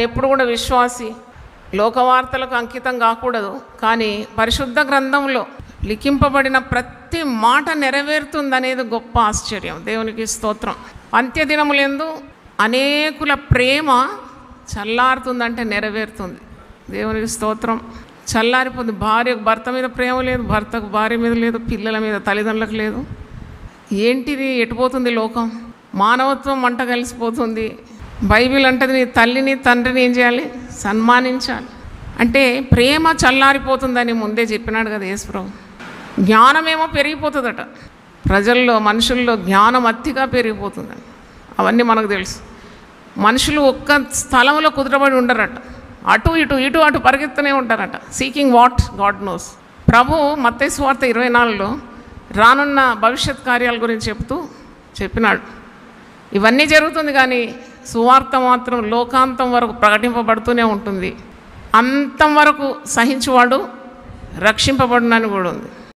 ఎప్పుడు కూడా విశ్వాసి లోకవార్తలకు అంకితం కాకూడదు. కానీ పరిశుద్ధ గ్రంథంలో లిఖింపబడిన ప్రతి మాట నెరవేరుతుందనేది గొప్ప ఆశ్చర్యం. దేవునికి స్తోత్రం. అంత్యదినములందు అనేకుల ప్రేమ చల్లారుతుందంటే నెరవేరుతుంది. దేవునికి స్తోత్రం. చల్లారిపోతుంది. భార్యకు భర్త మీద ప్రేమ లేదు, భర్తకు భార్య మీద లేదు, పిల్లల మీద తల్లిదండ్రులకు లేదు. ఏంటిది? ఎటుపోతుంది లోకం? మానవత్వం మంట కలిసిపోతుంది. బైబిల్ అంటది నీ తల్లిని తండ్రిని ఏం చేయాలి? సన్మానించాలి. అంటే ప్రేమ చల్లారిపోతుందని ముందే చెప్పినాడు కదా యేసుప్రభు. జ్ఞానమేమో పెరిగిపోతుందట. ప్రజల్లో మనుషుల్లో జ్ఞానం అతిగా పెరిగిపోతుందని అవన్నీ మనకు తెలుసు. మనుషులు ఒక్క స్థలంలో కుదురబడి ఉండరట. అటు ఇటు ఇటు అటు పరిగెత్తనే ఉంటారట. Seeking what God knows. ప్రభు మత్తయి సువార్త 24లో రానున్న భవిష్యత్ కార్యాల గురించి చెప్పినాడు. ఇవన్నీ జరుగుతుంది కానీ సువార్త మాత్రం లోకాంతం వరకు ప్రకటింపబడుతూనే ఉంటుంది. అంతం వరకు సహించువాడు రక్షింపబడునని కూడా ఉంది.